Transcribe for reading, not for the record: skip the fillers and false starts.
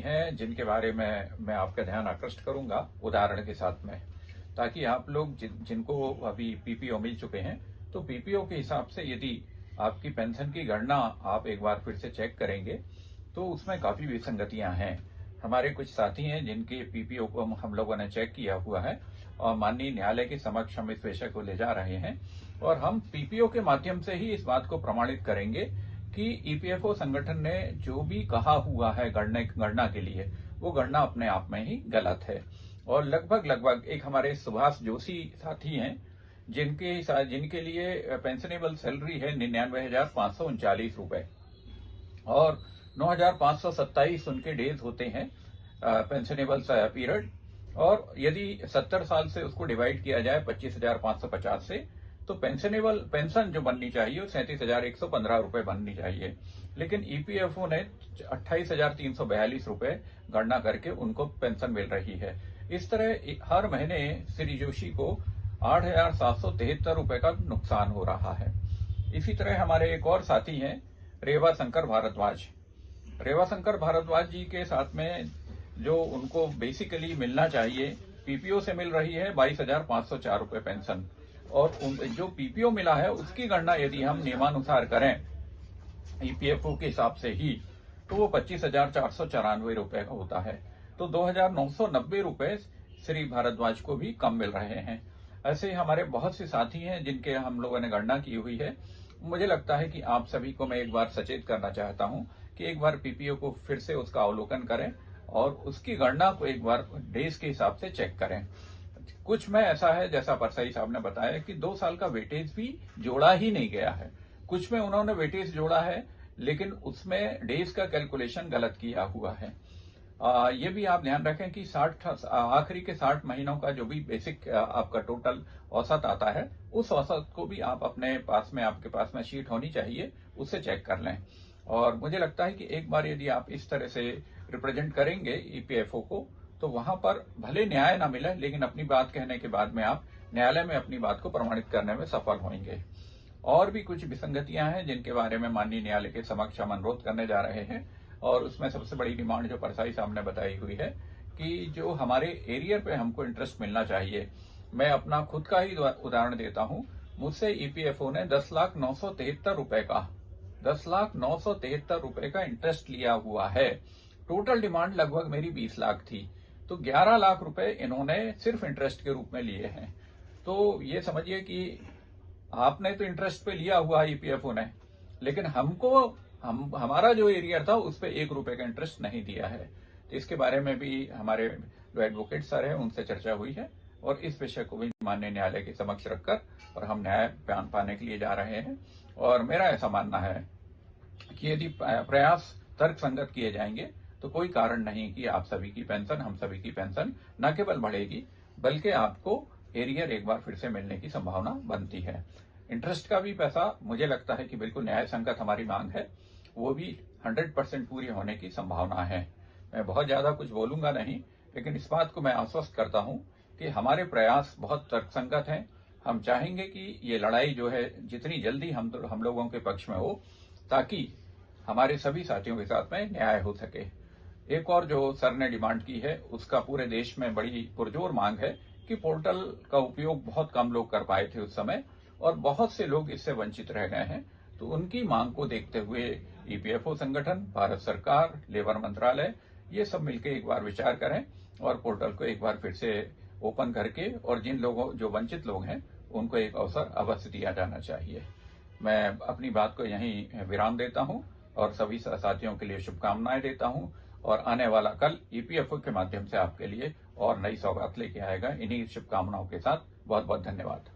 हैं जिनके बारे में मैं आपका ध्यान आकृष्ट करूंगा उदाहरण के साथ में, ताकि आप लोग जिनको अभी पीपीओ मिल चुके हैं, तो पीपीओ के हिसाब से यदि आपकी पेंशन की गणना आप एक बार फिर से चेक करेंगे तो उसमें काफी विसंगतियां हैं। हमारे कुछ साथी हैं जिनके पीपीओ को हम लोगों ने चेक किया हुआ है और माननीय न्यायालय के समक्ष हम इस विषय को ले जा रहे हैं, और हम पीपीओ के माध्यम से ही इस बात को प्रमाणित करेंगे कि ईपीएफओ संगठन ने जो भी कहा हुआ है गणना के लिए, वो गणना अपने आप में ही गलत है। और लगभग एक हमारे सुभाष जोशी साथी हैं जिनके लिए पेंशनेबल सैलरी है 99,539 रुपए और 9,527 उनके डेज होते हैं पेंशनेबल पीरियड, और यदि 70 साल से उसको डिवाइड किया जाए 25,550 से, तो पेंशन जो बननी चाहिए वो 37,115 रुपए बननी चाहिए। लेकिन ईपीएफओ ने 28,342 रुपए गणना करके उनको पेंशन मिल रही है। इस तरह हर महीने श्री जोशी को 8,773 रुपए का नुकसान हो रहा है। इसी तरह हमारे एक और साथी हैं रेवा शंकर भारद्वाज। रेवा शंकर भारद्वाज जी के साथ में जो उनको बेसिकली मिलना चाहिए, पीपीओ से मिल रही है 22,504 रुपए पेंशन, और जो पीपीओ मिला है उसकी गणना यदि हम नियमानुसार करें ईपीएफओ के हिसाब से ही, तो वो 25,494 रुपए का होता है। तो 2,990 रुपए श्री भारद्वाज को भी कम मिल रहे हैं। ऐसे हमारे बहुत से साथी हैं जिनके हम लोगों ने गणना की हुई है। मुझे लगता है कि आप सभी को मैं एक बार सचेत करना चाहता हूं कि एक बार पीपीओ को फिर से उसका अवलोकन करें और उसकी गणना को एक बार डेज के हिसाब से चेक करें। कुछ में ऐसा है, जैसा परसाई साहब ने बताया, कि 2 साल का वेटेज भी जोड़ा ही नहीं गया है। कुछ में उन्होंने वेटेज जोड़ा है लेकिन उसमें डेज का कैलकुलेशन गलत किया हुआ है। ये भी आप ध्यान रखें कि आखिरी के 60 महीनों का जो भी बेसिक आपका टोटल औसत आता है, उस औसत को भी आप अपने पास में, आपके पास में शीट होनी चाहिए, उससे चेक कर लें। और मुझे लगता है कि एक बार यदि आप इस तरह से रिप्रेजेंट करेंगे ईपीएफओ को, तो वहां पर भले न्याय ना मिले, लेकिन अपनी बात कहने के बाद में आप न्यायालय में अपनी बात को प्रमाणित करने में सफल होंगे। और भी कुछ विसंगतियां हैं जिनके बारे में माननीय न्यायालय के समक्ष हम अनुरोध करने जा रहे हैं, और उसमें सबसे बड़ी डिमांड जो परसाई साहब ने बताई हुई है कि जो हमारे एरियर पे हमको इंटरेस्ट मिलना चाहिए। मैं अपना खुद का ही उदाहरण देता हूं। मुझसे ईपीएफओ ने 10,973 रुपए का 10,973 रुपए का इंटरेस्ट लिया हुआ है। टोटल डिमांड लगभग मेरी 20 लाख थी, तो 11 लाख रुपए इन्होंने सिर्फ इंटरेस्ट के रूप में लिए हैं। तो ये समझिए कि आपने तो इंटरेस्ट पे लिया हुआ है ईपीएफओ ने, लेकिन हमारा जो एरियर था उस पे 1 रुपए का इंटरेस्ट नहीं दिया है। तो इसके बारे में भी हमारे जो एडवोकेट सर है उनसे चर्चा हुई है, और इस विषय को भी माननीय न्यायालय के समक्ष रखकर और हम न्याय पाने के लिए जा रहे हैं। और मेरा ऐसा मानना है कि यदि प्रयास तर्क संगत किए जाएंगे तो कोई कारण नहीं कि आप सभी की पेंशन, हम सभी की पेंशन न केवल बढ़ेगी, बल्कि आपको एरियर एक बार फिर से मिलने की संभावना बनती है। इंटरेस्ट का भी पैसा मुझे लगता है कि बिल्कुल न्याय संगत हमारी मांग है, वो भी 100% पूरी होने की संभावना है। मैं बहुत ज्यादा कुछ बोलूंगा नहीं, लेकिन इस बात को मैं आश्वस्त करता हूं कि हमारे प्रयास बहुत तर्कसंगत हैं। हम चाहेंगे कि ये लड़ाई जो है जितनी जल्दी हम लोगों के पक्ष में हो, ताकि हमारे सभी साथियों के साथ में न्याय हो सके। एक और जो सर ने डिमांड की है, उसका पूरे देश में बड़ी पुरजोर मांग है कि पोर्टल का उपयोग बहुत कम लोग कर पाए थे उस समय, और बहुत से लोग इससे वंचित रह गए हैं। तो उनकी मांग को देखते हुए ईपीएफओ संगठन, भारत सरकार, लेबर मंत्रालय, ये सब मिलकर एक बार विचार करें और पोर्टल को एक बार फिर से ओपन करके, और जो वंचित लोग हैं उनको एक अवसर अवश्य दिया जाना चाहिए। मैं अपनी बात को यहीं विराम देता हूं और सभी साथियों के लिए शुभकामनाएं देता हूं, और आने वाला कल ईपीएफओ के माध्यम से आपके लिए और नई सौगात लेके आएगा। इन्हीं शुभकामनाओं के साथ बहुत बहुत धन्यवाद।